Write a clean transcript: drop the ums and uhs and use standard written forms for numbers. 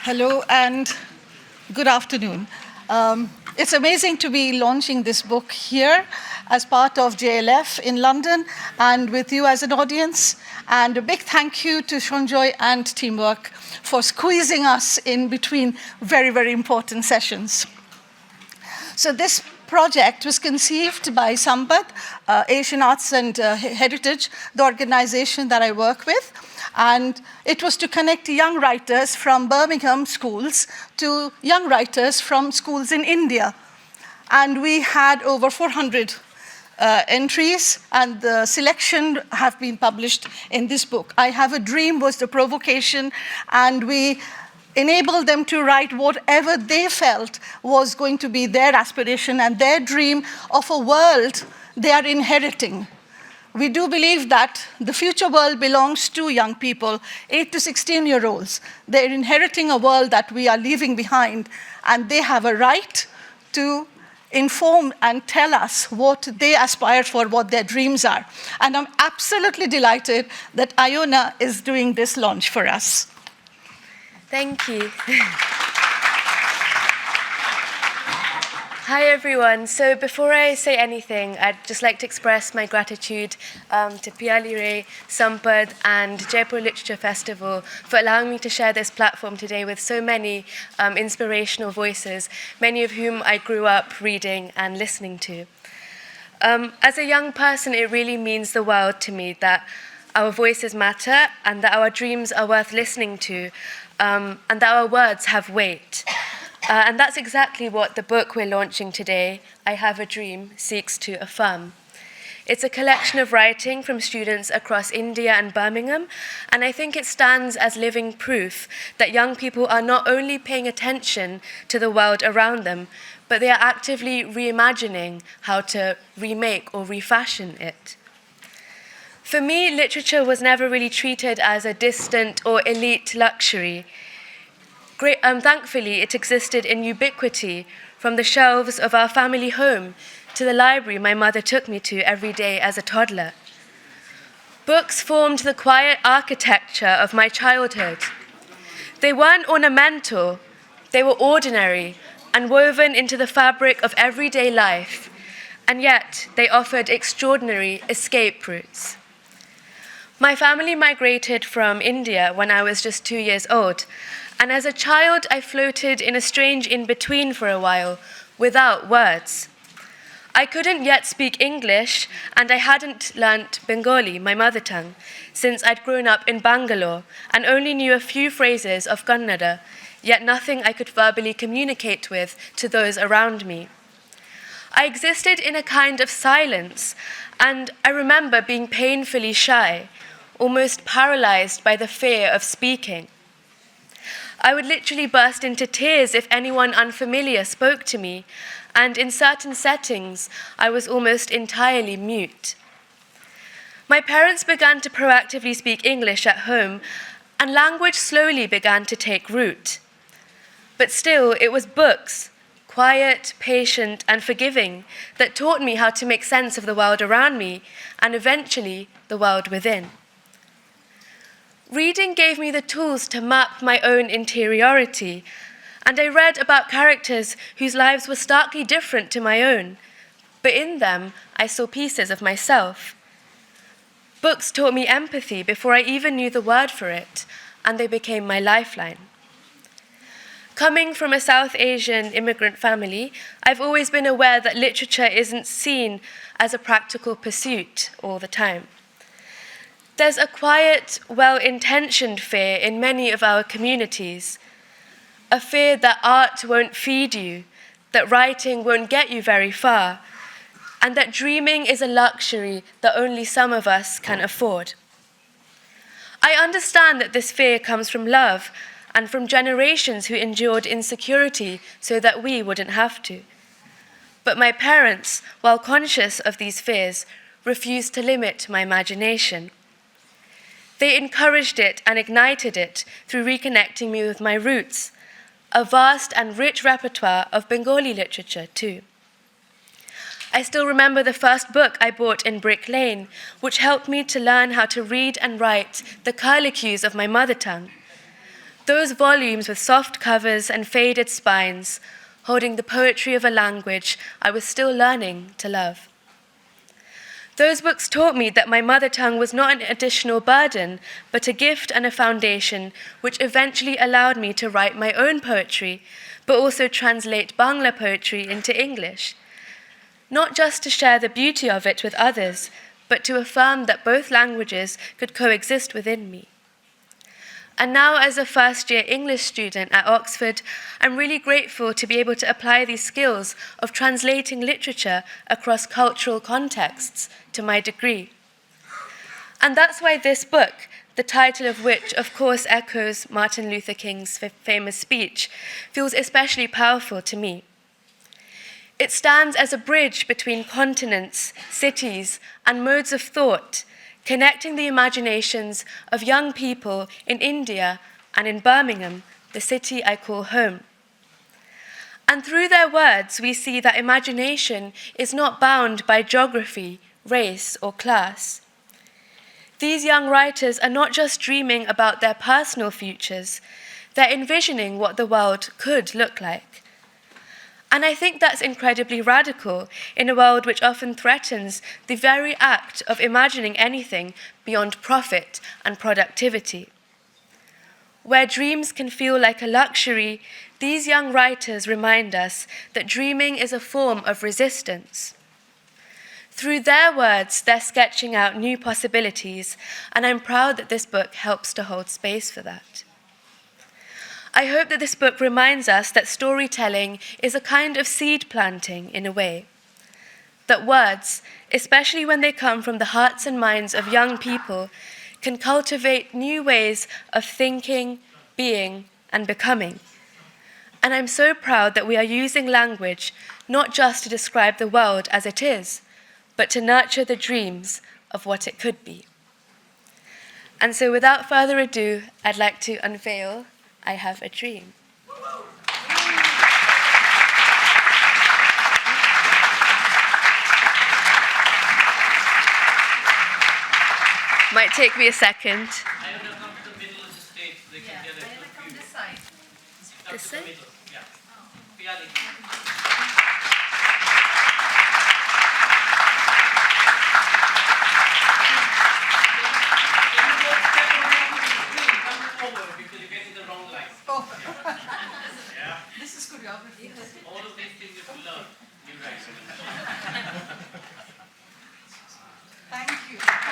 Hello and good afternoon. It's amazing to be launching this book here as part of JLF in London and with you as an audience. And a big thank you to Shonjoy and Teamwork for squeezing us in between very, very important sessions. So this project was conceived by SAMPAD, Asian Arts and Heritage, the organization that I work with. And it was to connect young writers from Birmingham schools to young writers from schools in India. And we had over 400 entries, and the selection have been published in this book. I Have a Dream was the provocation, and we enabled them to write whatever they felt was going to be their aspiration and their dream of a world they are inheriting. We do believe that the future world belongs to young people, 8 to 16-year-olds. They're inheriting a world that we are leaving behind, and they have a right to inform and tell us what they aspire for, what their dreams are. And I'm absolutely delighted that Iona is doing this launch for us. Thank you. Hi, everyone. So before I say anything, I'd just like to express my gratitude to Piali Ray, SAMPAD, and Jaipur Literature Festival for allowing me to share this platform today with so many inspirational voices, many of whom I grew up reading and listening to. As a young person, it really means the world to me that our voices matter and that our dreams are worth listening to, and that our words have weight. And that's exactly what the book we're launching today, I Have a Dream, seeks to affirm. It's a collection of writing from students across India and Birmingham, and I think it stands as living proof that young people are not only paying attention to the world around them, but they are actively reimagining how to remake or refashion it. For me, literature was never really treated as a distant or elite luxury. Thankfully, it existed in ubiquity, from the shelves of our family home to the library my mother took me to every day as a toddler. Books formed the quiet architecture of my childhood. They weren't ornamental, they were ordinary and woven into the fabric of everyday life, and yet they offered extraordinary escape routes. My family migrated from India when I was just 2 years old, and as a child, I floated in a strange in-between for a while, without words. I couldn't yet speak English, and I hadn't learnt Bengali, my mother tongue, since I'd grown up in Bangalore and only knew a few phrases of Kannada, yet nothing I could verbally communicate with to those around me. I existed in a kind of silence, and I remember being painfully shy, almost paralyzed by the fear of speaking. I would literally burst into tears if anyone unfamiliar spoke to me, and in certain settings, I was almost entirely mute. My parents began to proactively speak English at home, and language slowly began to take root. But still, it was books, quiet, patient, and forgiving, that taught me how to make sense of the world around me, and eventually, the world within. Reading gave me the tools to map my own interiority, and I read about characters whose lives were starkly different to my own, but in them I saw pieces of myself. Books taught me empathy before I even knew the word for it, and they became my lifeline. Coming from a South Asian immigrant family, I've always been aware that literature isn't seen as a practical pursuit all the time. There's a quiet, well-intentioned fear in many of our communities, a fear that art won't feed you, that writing won't get you very far, and that dreaming is a luxury that only some of us can afford. I understand that this fear comes from love and from generations who endured insecurity so that we wouldn't have to. But my parents, while conscious of these fears, refused to limit my imagination. They encouraged it and ignited it through reconnecting me with my roots, a vast and rich repertoire of Bengali literature too. I still remember the first book I bought in Brick Lane, which helped me to learn how to read and write the curlicues of my mother tongue. Those volumes with soft covers and faded spines, holding the poetry of a language I was still learning to love. Those books taught me that my mother tongue was not an additional burden, but a gift and a foundation which eventually allowed me to write my own poetry, but also translate Bangla poetry into English. Not just to share the beauty of it with others, but to affirm that both languages could coexist within me. And now, as a first-year English student at Oxford, I'm really grateful to be able to apply these skills of translating literature across cultural contexts to my degree. And that's why this book, the title of which, of course, echoes Martin Luther King's famous speech, feels especially powerful to me. It stands as a bridge between continents, cities, and modes of thought, connecting the imaginations of young people in India and in Birmingham, the city I call home. And through their words, we see that imagination is not bound by geography, race, or class. These young writers are not just dreaming about their personal futures, they're envisioning what the world could look like. And I think that's incredibly radical in a world which often threatens the very act of imagining anything beyond profit and productivity. Where dreams can feel like a luxury, these young writers remind us that dreaming is a form of resistance. Through their words, they're sketching out new possibilities, and I'm proud that this book helps to hold space for that. I hope that this book reminds us that storytelling is a kind of seed planting in a way. That words, especially when they come from the hearts and minds of young people, can cultivate new ways of thinking, being, and becoming. And I'm so proud that we are using language not just to describe the world as it is, but to nurture the dreams of what it could be. And so without further ado, I'd like to unveil I Have a Dream. Might take me a second. I have to come to the middle of the stage so they can get a good view. This side. Come This to the side? middle, yeah. Piali. Can you both step around the screen? Come over because you're getting the wrong line. Oh, Yeah. this is choreography. All of these things you have to learn. You guys. Thank you.